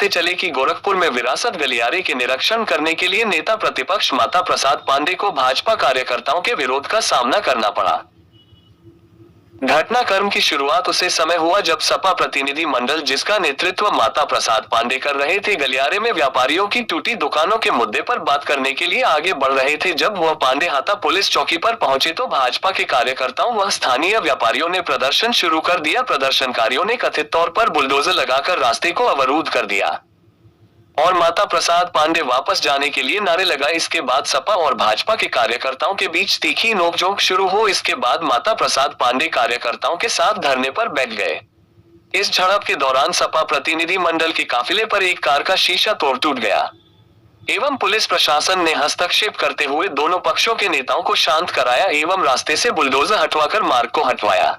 बताते चले कि गोरखपुर में विरासत गलियारे के निरीक्षण करने के लिए नेता प्रतिपक्ष माता प्रसाद पांडे को भाजपा कार्यकर्ताओं के विरोध का सामना करना पड़ा। घटनाक्रम की शुरुआत उसे समय हुआ जब सपा प्रतिनिधि मंडल, जिसका नेतृत्व माता प्रसाद पांडे कर रहे थे, गलियारे में व्यापारियों की टूटी दुकानों के मुद्दे पर बात करने के लिए आगे बढ़ रहे थे। जब वह पांडे हाता पुलिस चौकी पर पहुंचे तो भाजपा के कार्यकर्ताओं व स्थानीय व्यापारियों ने प्रदर्शन शुरू कर दिया। प्रदर्शनकारियों ने कथित तौर पर बुलडोजर लगाकर रास्ते को अवरुद्ध कर दिया और माता प्रसाद पांडे वापस जाने के लिए नारे लगाए। इसके बाद सपा और भाजपा के कार्यकर्ताओं के बीच तीखी नोकझोंक शुरू हो। इसके बाद माता प्रसाद पांडे कार्यकर्ताओं के साथ धरने पर बैठ गए। इस झड़प के दौरान सपा प्रतिनिधि मंडल के काफिले पर एक कार का शीशा तोड़ टूट गया एवं पुलिस प्रशासन ने हस्तक्षेप करते हुए दोनों पक्षों के नेताओं को शांत कराया एवं रास्ते से बुलडोजर हटवाकर मार्ग को हटवाया।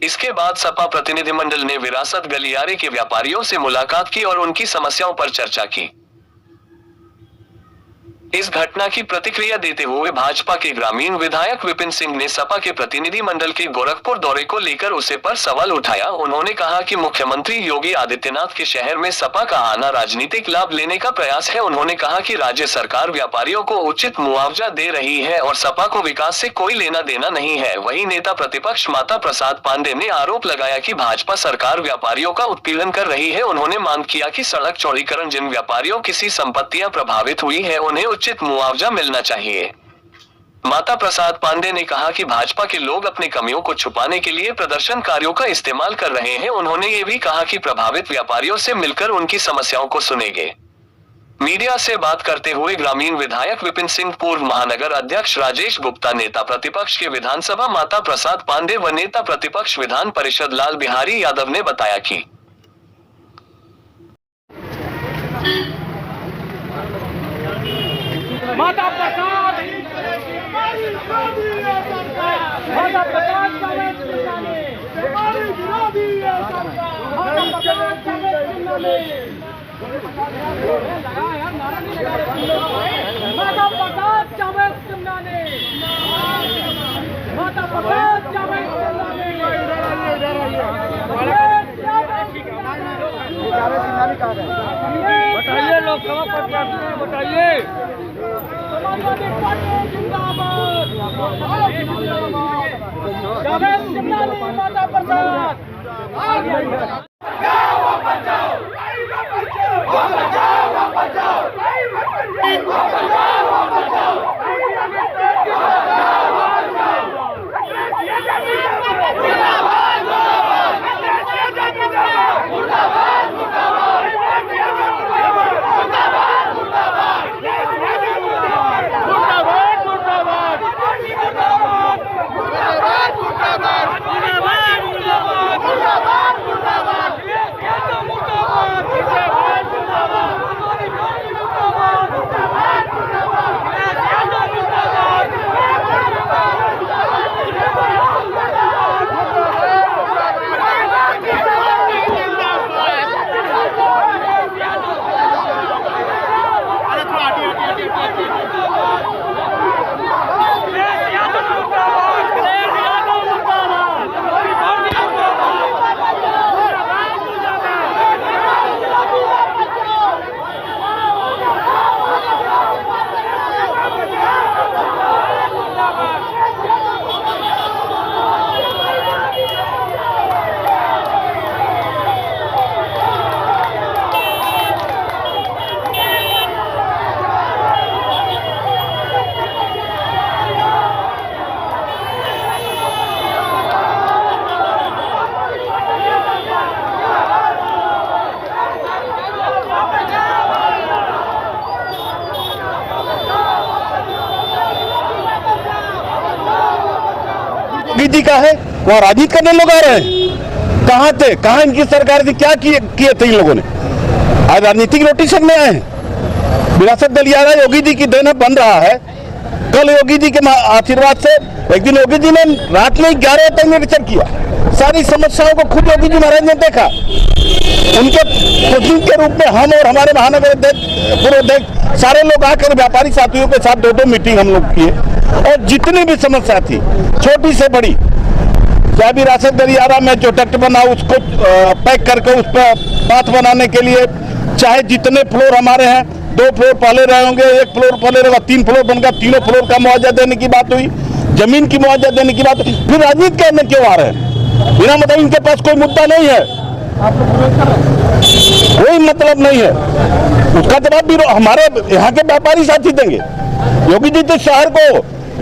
इसके बाद सपा प्रतिनिधिमंडल ने विरासत गलियारे के व्यापारियों से मुलाकात की और उनकी समस्याओं पर चर्चा की। इस घटना की प्रतिक्रिया देते हुए भाजपा के ग्रामीण विधायक विपिन सिंह ने सपा के प्रतिनिधि मंडल के गोरखपुर दौरे को लेकर उसे पर सवाल उठाया। उन्होंने कहा कि मुख्यमंत्री योगी आदित्यनाथ के शहर में सपा का आना राजनीतिक लाभ लेने का प्रयास है। उन्होंने कहा कि राज्य सरकार व्यापारियों को उचित मुआवजा दे रही है और सपा को विकास से कोई लेना देना नहीं है। वहीं नेता प्रतिपक्ष माता प्रसाद पांडे ने आरोप लगाया कि भाजपा सरकार व्यापारियों का उत्पीड़न कर रही है। उन्होंने मांग किया कि सड़क चौड़ीकरण, जिन व्यापारियों की संपत्तियां प्रभावित हुई है, उन्हें उचित मुआवजा मिलना चाहिए। माता प्रसाद पांडे ने कहा कि भाजपा के लोग अपनी कमियों को छुपाने के लिए प्रदर्शनकारियों का इस्तेमाल कर रहे हैं। उन्होंने ये भी कहा कि प्रभावित व्यापारियों से मिलकर उनकी समस्याओं को सुनेंगे। मीडिया से बात करते हुए ग्रामीण विधायक विपिन सिंह, पूर्व महानगर अध्यक्ष राजेश गुप्ता, नेता प्रतिपक्ष के विधानसभा माता प्रसाद पांडे व नेता प्रतिपक्ष विधान परिषद लाल बिहारी यादव ने बताया कि माता प्रसाद बताइए, लोकसभा प्रत्याशी बताइए। समाजवादी पार्टी जिंदाबाद, माता प्रसाद। जी का है वहाँ राजनीति करने लोग आ रहे हैं। कहाँ थे, कहाँ इनकी सरकार थी, क्या किए थे इन लोगों ने? आज राजनीतिक रोटेशन में आए हैं। विरासत गलियारा योगी जी की देन बन रहा है। कल योगी जी के आशीर्वाद से एक दिन योगी जी ने रात में 11 तक निरीक्षण किया। सारी समस्याओं को खुद योगी जी महाराज ने देखा। उनके प्रतिनिधि के रूप में हम और हमारे महानगर पूर्व अध्यक्ष सारे लोग आकर व्यापारी साथियों के साथ 2-2 मीटिंग हम लोग किए और जितनी भी समस्या थी, छोटी से बड़ी, चाहे विरासत गलियारा में जो डक्ट बना उसको पैक करके उस पर पाथ बनाने के लिए चाहे जितने फ्लोर हमारे हैं, 2 फ्लोर पहले रहे होंगे, 1 फ्लोर पहले रहेगा, 3 फ्लोर बन गया, तीनों फ्लोर का मुआवजा देने की बात हुई, जमीन की मुआवजा देने की बात हुई। फिर राजनीति करने क्यों आ रहे हैं? बिना मतलब इनके पास कोई मुद्दा नहीं है, कोई मतलब नहीं है। उसका जवाब भी हमारे यहाँ के व्यापारी साथी देंगे। योगी जी तो शहर को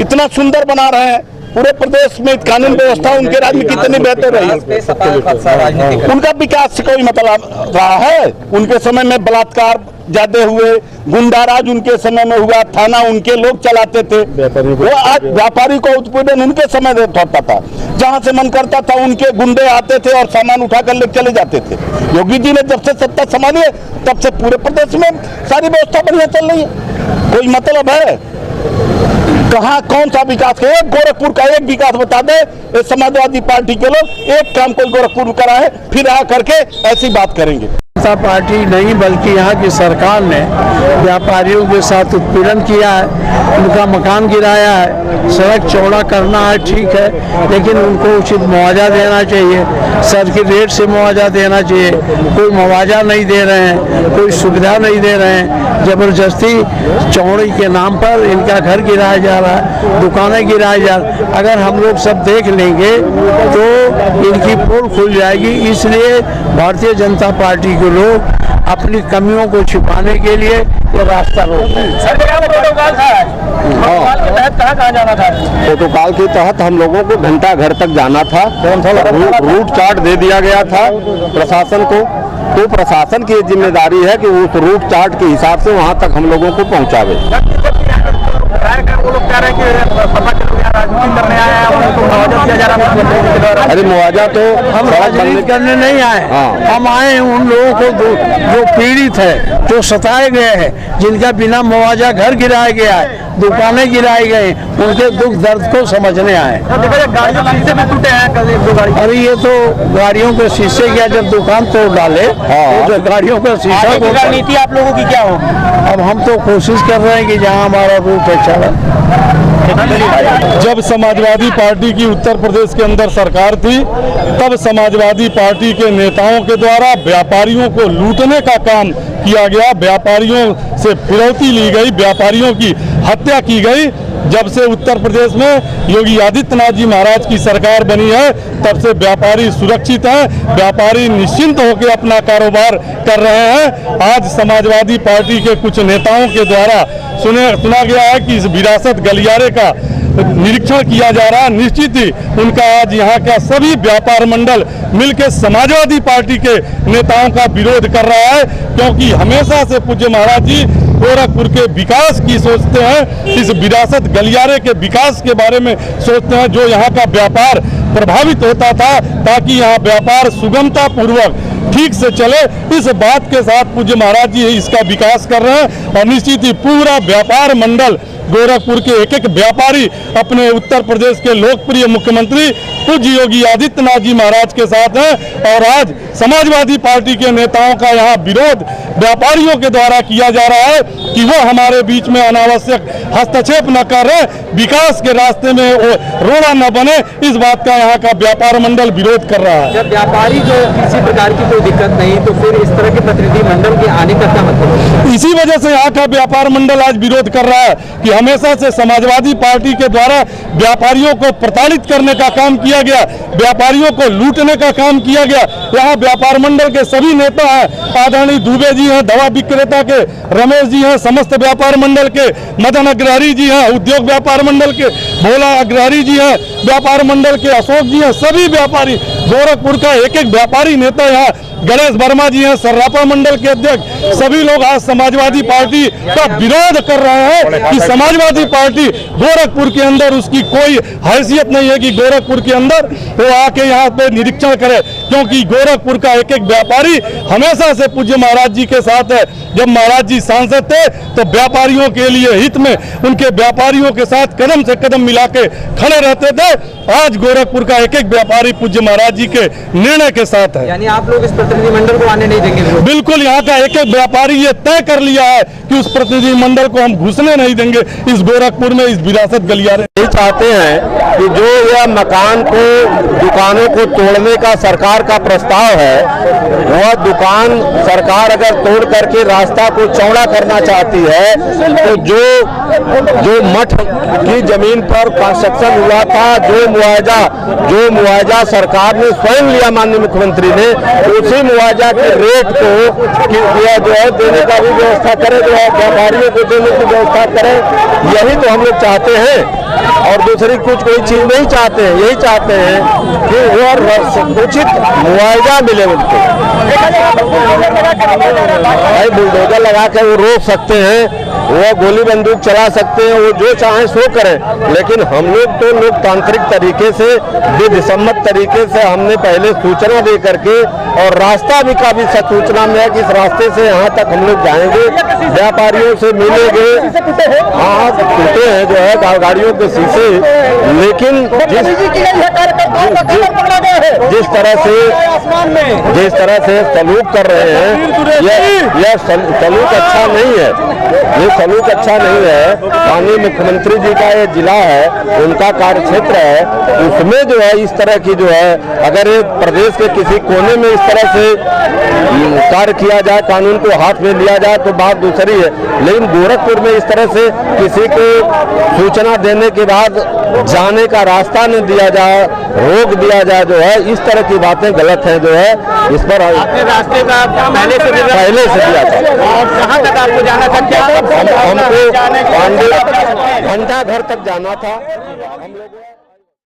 इतना सुंदर बना रहे हैं, पूरे प्रदेश में कानून व्यवस्था उनके राज्य में कितनी बेहतर रही। उनका विकास से कोई मतलब रहा है? उनके समय में बलात्कार ज्यादा हुए, गुंडाराज उनके समय में हुआ, थाना उनके लोग चलाते थे, वो आज व्यापारी को उत्पीड़न उनके समय में होता था। जहां से मन करता था उनके गुंडे आते थे और सामान उठा कर ले चले जाते थे। योगी जी ने जब से सत्ता संभाली है तब से पूरे प्रदेश में सारी व्यवस्था बढ़िया चल रही है। कोई मतलब है? कहाँ कौन सा विकास है? एक गोरखपुर का एक विकास बता दे। ये समाजवादी पार्टी के लोग एक काम कोई गोरखपुर में करा है, फिर आ करके ऐसी बात करेंगे। जनता पार्टी नहीं बल्कि यहाँ की सरकार ने व्यापारियों के साथ उत्पीड़न किया है, उनका मकान गिराया है, सड़क चौड़ा करना है ठीक है, लेकिन उनको उचित मुआवजा देना चाहिए, सर्किट रेट से मुआवजा देना चाहिए। कोई मुआवजा नहीं दे रहे हैं, कोई सुविधा नहीं दे रहे हैं, जबरदस्ती चौड़ी के नाम पर इनका घर गिराया जा रहा है, दुकानें गिराई जा रही। अगर हम लोग सब देख लेंगे तो इनकी पोल खुल जाएगी। इसलिए भारतीय जनता पार्टी के लोग अपनी कमियों को छिपाने के लिए ये रास्ता रोक रहे हैं। सर क्या प्रोटोकॉल था? प्रोटोकॉल के तहत कहाँ जाना था? प्रोटोकॉल के तहत हम लोगों को घंटा घर तक जाना था। रूट चार्ट दे दिया गया था प्रशासन को, तो प्रशासन की जिम्मेदारी है कि उस रूट चार्ट के हिसाब से वहां तक हम लोगों को पहुंचावे। वो लोग कह रहे हैं कि राजनीति करने आए हैं, उनको मुआवजा दिया जा रहा है। अरे मुआवजा तो हम राजनीति करने नहीं आए, हम आए उन लोगों को जो पीड़ित है, जो सताए गए हैं, जिनका बिना मुआवजा घर गिराया गया है, दुकानें गिराई गई, उनके दुख दर्द को समझने आए। गाड़ियों के शीशे भी टूटे हैं। अरे ये तो गाड़ियों के शीशे क्या, जब दुकान तोड़ डाले तो गाड़ियों का शीशा। रणनीति आप लोगों की क्या होगी? अब हम तो कोशिश कर रहे हैं कि जहाँ हमारा रूट है चला। जब समाजवादी पार्टी की उत्तर प्रदेश के अंदर सरकार थी, तब समाजवादी पार्टी के नेताओं के द्वारा व्यापारियों को लूटने का काम किया गया, व्यापारियों से फिरौती ली गई, व्यापारियों की हत्या की गई। जब से उत्तर प्रदेश में योगी आदित्यनाथ जी महाराज की सरकार बनी है, तब से व्यापारी सुरक्षित हैं, व्यापारी निश्चिंत होकर अपना कारोबार कर रहे हैं। आज समाजवादी पार्टी के कुछ नेताओं के द्वारा सुना गया है कि इस विरासत गलियारे का निरीक्षण किया जा रहा है। निश्चित ही उनका आज यहाँ का सभी व्यापार मंडल मिलकर समाजवादी पार्टी के नेताओं का विरोध कर रहा है, क्योंकि हमेशा से पूज्य महाराज जी गोरखपुर के विकास की सोचते हैं, इस विरासत गलियारे के विकास के बारे में सोचते हैं, जो यहाँ का व्यापार प्रभावित होता था, ताकि यहाँ व्यापार सुगमता पूर्वक ठीक से चले। इस बात के साथ पूज्य महाराज जी इसका विकास कर रहे हैं, और निश्चित ही पूरा व्यापार मंडल गोरखपुर के एक एक व्यापारी अपने उत्तर प्रदेश के लोकप्रिय मुख्यमंत्री पूज्य योगी आदित्यनाथ जी महाराज के साथ हैं। और आज समाजवादी पार्टी के नेताओं का यहाँ विरोध व्यापारियों के द्वारा किया जा रहा है कि वो हमारे बीच में अनावश्यक हस्तक्षेप न कर रहे, विकास के रास्ते में वो रोड़ा न बने, इस बात का यहाँ का व्यापार मंडल विरोध कर रहा है। जब व्यापारी को किसी प्रकार की कोई दिक्कत नहीं, तो फिर इस तरह के प्रतिनिधि मंडल के आने का क्या मतलब है? इसी वजह से यहाँ का व्यापार मंडल आज विरोध कर रहा है कि हमेशा से समाजवादी पार्टी के द्वारा व्यापारियों को प्रताड़ित करने का काम किया गया, व्यापारियों को लूटने का काम किया गया। यहाँ व्यापार मंडल के सभी नेता हैं, आदरणीय दुबे जी हैं, दवा विक्रेता के रमेश जी हैं, समस्त व्यापार मंडल के मदन अग्रहरी जी हैं, उद्योग व्यापार मंडल के भोला अग्रहरी जी हैं, व्यापार मंडल के अशोक जी हैं, सभी व्यापारी गोरखपुर का एक एक व्यापारी नेता यहाँ गणेश वर्मा जी हैं, सर्रापा मंडल के अध्यक्ष, सभी लोग आज समाजवादी पार्टी का विरोध कर रहे हैं कि समाजवादी पार्टी गोरखपुर के अंदर उसकी कोई हैसियत नहीं है कि गोरखपुर के अंदर वो आके यहाँ पे निरीक्षण करे, क्योंकि गोरखपुर का एक एक व्यापारी हमेशा से पूज्य महाराज जी के साथ है। जब महाराज जी सांसद थे तो व्यापारियों के लिए हित में उनके व्यापारियों के साथ कदम से कदम मिला के खड़े रहते थे। आज गोरखपुर का एक एक व्यापारी पूज्य महाराज जी के निर्णय के साथ है। यानी आप लोग इस प्रतिनिधि मंडल को आने नहीं देंगे? बिल्कुल, यहाँ का एक एक व्यापारी ये तय कर लिया है कि उस प्रतिनिधि मंडल को हम घुसने नहीं देंगे इस गोरखपुर में, इस विरासत गलियारे। यही चाहते हैं कि जो यह मकान को, दुकानों को तोड़ने का सरकार का प्रस्ताव है, वह दुकान सरकार अगर तोड़ करके रास्ता को चौड़ा करना चाहती है तो जो मठ की जमीन पर कंस्ट्रक्शन हुआ था, जो मुआवजा सरकार ने स्वयं लिया, माननीय मुख्यमंत्री ने, उसी मुआवजा के रेट को जो है देने का भी व्यवस्था करे, जो है व्यापारियों को देने की व्यवस्था करे। यही तो हम लोग चाहते हैं और दूसरी कुछ कोई चीज नहीं चाहते हैं। यही चाहते हैं कि वो उचित मुआवजा मिले उनको। भाई बुलडोजर लगा के वो रोक सकते हैं, वो गोली बंदूक चला सकते हैं, वो जो चाहे सो करें, लेकिन हम लोग तो लोकतांत्रिक तरीके से, विधिसम्मत तरीके से हमने पहले सूचना दे करके, और रास्ता भी काफी सूचना में है कि इस रास्ते से यहाँ तक हम लोग जाएंगे, व्यापारियों से मिलेंगे। हाँ टूटे हैं जो है गाड़ियों के शीशे, लेकिन जिस तरह से सलूक कर रहे हैं, यह सलूक अच्छा नहीं है। ये सलूक अच्छा नहीं है। माननीय मुख्यमंत्री जी का ये जिला है, उनका कार्य क्षेत्र है, उसमें जो है इस तरह की जो है, अगर ये प्रदेश के किसी कोने में इस तरह से कार्य किया जाए, कानून को हाथ में लिया जाए तो बात दूसरी है, लेकिन गोरखपुर में इस तरह से किसी को सूचना देने के बाद जाने का रास्ता न दिया जाए, रोक दिया जाए, जो है इस तरह की बातें गलत हैं। जो है इस पर रास्ते का पहले से दिया था। और कहाँ तक आपको जाना था? क्या हमको घंटा घर तक जाना था। हम लोग